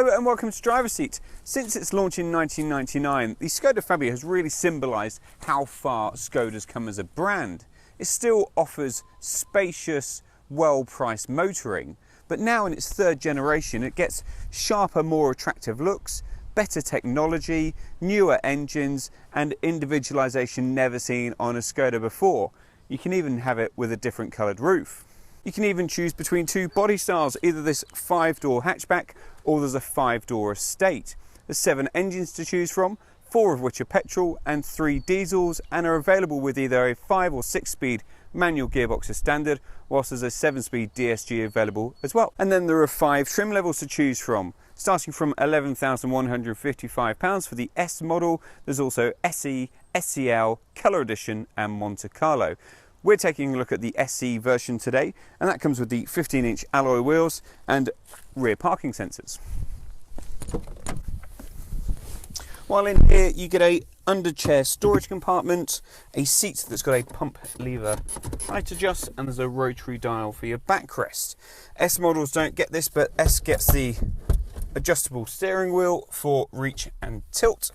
Hello and welcome to Driver's Seat. Since its launch in 1999, the Skoda Fabia has really symbolised how far Skoda's come as a brand. It still offers spacious, well-priced motoring, but now in its third generation it gets sharper, more attractive looks, better technology, newer engines and individualisation never seen on a Skoda before. You can even have it with a different coloured roof. You can even choose between two body styles, either this 5-door hatchback or there's a 5-door estate. There's 7 engines to choose from, 4 of which are petrol and 3 diesels, and are available with either a 5 or 6-speed manual gearbox as standard, whilst there's a 7-speed DSG available as well. And then there are 5 trim levels to choose from, starting from £11,155 for the S model. There's also SE, SEL, Colour Edition and Monte Carlo. We're taking a look at the SE version today, and that comes with the 15-inch alloy wheels and rear parking sensors. While in here you get a under-chair storage compartment, a seat that's got a pump lever height adjust, and there's a rotary dial for your backrest. S models don't get this, but S gets the adjustable steering wheel for reach and tilt.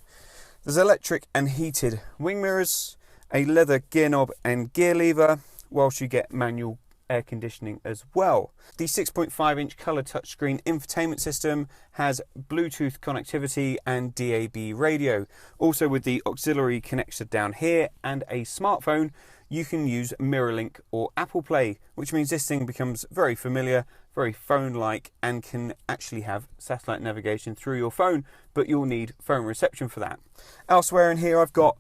There's electric and heated wing mirrors, a leather gear knob and gear lever, whilst you get manual air conditioning as well. The 6.5-inch colour touchscreen infotainment system has Bluetooth connectivity and DAB radio. Also with the auxiliary connector down here and a smartphone, you can use MirrorLink or Apple Play, which means this thing becomes very familiar, very phone-like, and can actually have satellite navigation through your phone, but you'll need phone reception for that. Elsewhere in here I've got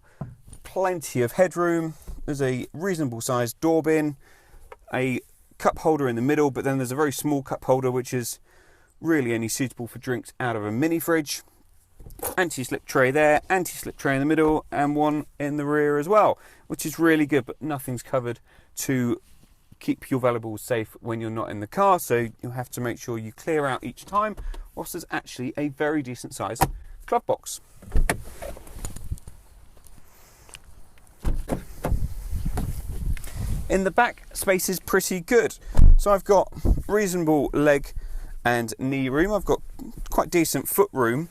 plenty of headroom. There's a reasonable sized door bin, a cup holder in the middle, but then there's a very small cup holder which is really only suitable for drinks out of a mini fridge. Anti-slip tray there, anti-slip tray in the middle, and one in the rear as well, which is really good, but nothing's covered to keep your valuables safe when you're not in the car, so you'll have to make sure you clear out each time, whilst there's actually a very decent sized glove box. In the back, space is pretty good. So I've got reasonable leg and knee room. I've got quite decent foot room,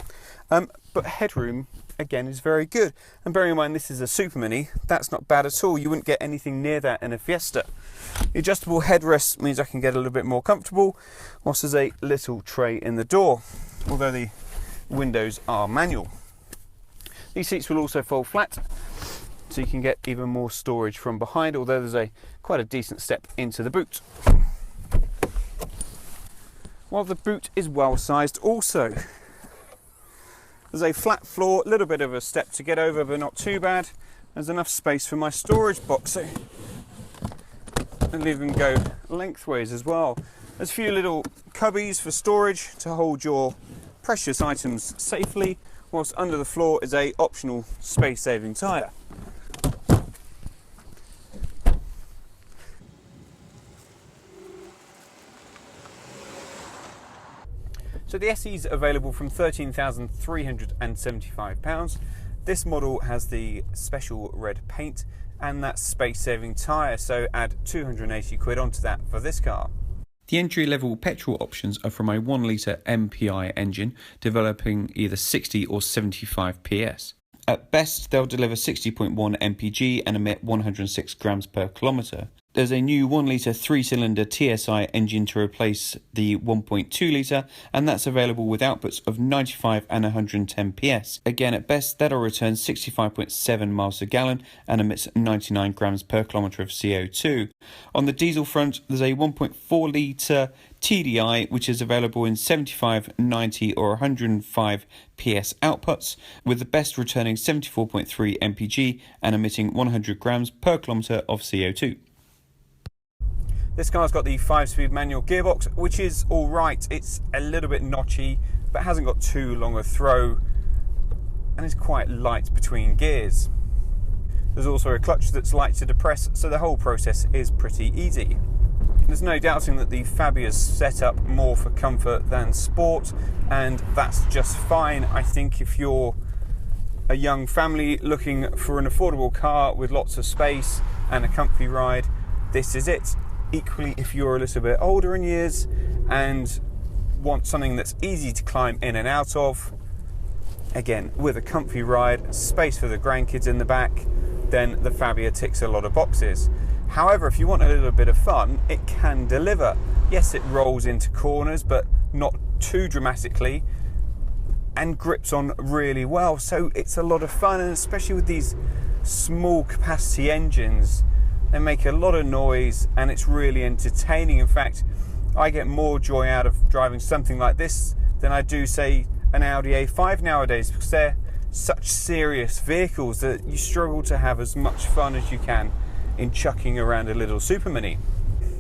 but headroom again is very good. And bearing in mind this is a supermini, that's not bad at all. You wouldn't get anything near that in a Fiesta. The adjustable headrest means I can get a little bit more comfortable, whilst there's a little tray in the door, although the windows are manual. These seats will also fold flat, so you can get even more storage from behind, although there's quite a decent step into the boot. While the boot is well sized also. There's a flat floor, a little bit of a step to get over, but not too bad. There's enough space for my storage box, so I'll even go lengthways as well. There's a few little cubbies for storage to hold your precious items safely, whilst under the floor is a optional space-saving tyre. So the SE is available from £13,375. This model has the special red paint and that space-saving tyre, so add 280 quid onto that for this car. The entry-level petrol options are from a 1-litre MPI engine developing either 60 or 75 PS. At best, they'll deliver 60.1 mpg and emit 106 grams per kilometre. There's a new 1-litre 3-cylinder TSI engine to replace the 1.2 litre, and that's available with outputs of 95 and 110 PS. Again, at best, that'll return 65.7 miles per gallon and emits 99 grams per kilometre of CO2. On the diesel front, there's a 1.4 litre TDI, which is available in 75, 90 or 105 PS outputs, with the best returning 74.3 mpg and emitting 100 grams per kilometre of CO2. This car's got the 5-speed manual gearbox, which is alright. It's a little bit notchy, but hasn't got too long a throw, and is quite light between gears. There's also a clutch that's light to depress, so the whole process is pretty easy. There's no doubting that the Fabia's set up more for comfort than sport, and that's just fine. I think if you're a young family looking for an affordable car with lots of space and a comfy ride, this is it. Equally, if you're a little bit older in years and want something that's easy to climb in and out of, again, with a comfy ride, space for the grandkids in the back, then the Fabia ticks a lot of boxes. However, if you want a little bit of fun, it can deliver. Yes, it rolls into corners, but not too dramatically, and grips on really well. So it's a lot of fun, and especially with these small capacity engines, they make a lot of noise and it's really entertaining. In fact, I get more joy out of driving something like this than I do, say, an Audi A5 nowadays, because they're such serious vehicles that you struggle to have as much fun as you can in chucking around a little supermini.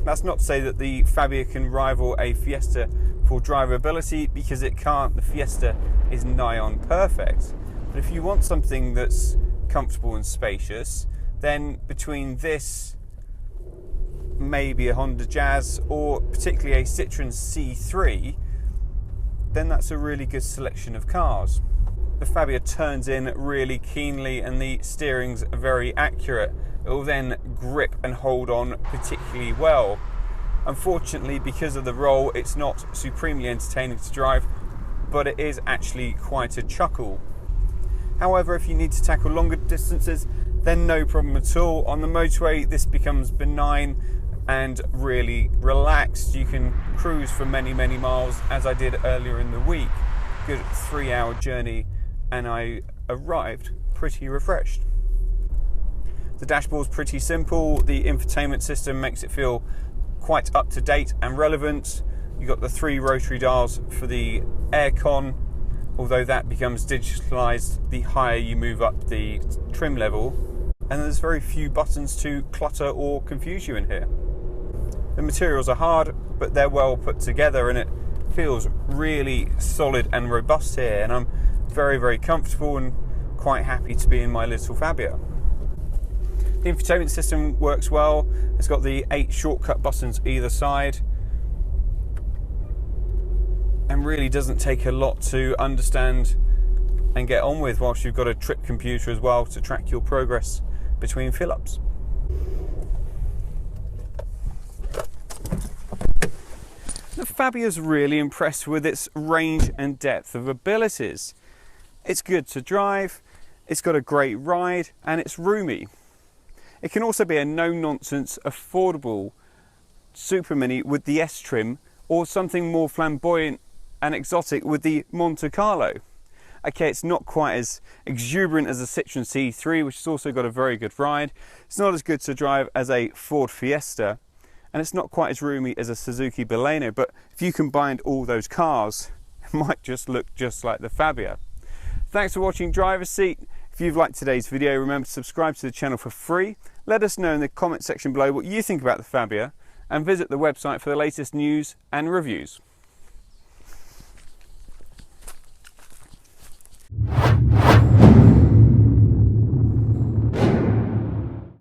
That's not to say that the Fabia can rival a Fiesta for drivability, because it can't. The Fiesta is nigh on perfect. But if you want something that's comfortable and spacious, then between this, maybe a Honda Jazz, or particularly a Citroen C3, then that's a really good selection of cars. The Fabia turns in really keenly and the steering's very accurate. It will then grip and hold on particularly well. Unfortunately, because of the roll, it's not supremely entertaining to drive, but it is actually quite a chuckle. However, if you need to tackle longer distances, then no problem at all. On the motorway, this becomes benign and really relaxed. You can cruise for many, many miles, as I did earlier in the week. Good 3-hour journey, and I arrived pretty refreshed. The dashboard's pretty simple. The infotainment system makes it feel quite up to date and relevant. You've got the 3 rotary dials for the aircon, although that becomes digitalized the higher you move up the trim level. And there's very few buttons to clutter or confuse you in here. The materials are hard, but they're well put together, and it feels really solid and robust here. And I'm very, very comfortable and quite happy to be in my little Fabia. The infotainment system works well. It's got the 8 shortcut buttons either side, and really doesn't take a lot to understand and get on with, whilst you've got a trip computer as well to track your progress between fill-ups. The Fabia's really impressed with its range and depth of abilities. It's good to drive, it's got a great ride, and it's roomy. It can also be a no-nonsense, affordable supermini with the S trim, or something more flamboyant and exotic with the Monte Carlo. Okay, it's not quite as exuberant as a Citroen C3, which has also got a very good ride. It's not as good to drive as a Ford Fiesta, and it's not quite as roomy as a Suzuki Baleno, but if you combined all those cars, it might just look just like the Fabia. Thanks for watching Driver's Seat. If you've liked today's video, remember to subscribe to the channel for free. Let us know in the comment section below what you think about the Fabia, and visit the website for the latest news and reviews.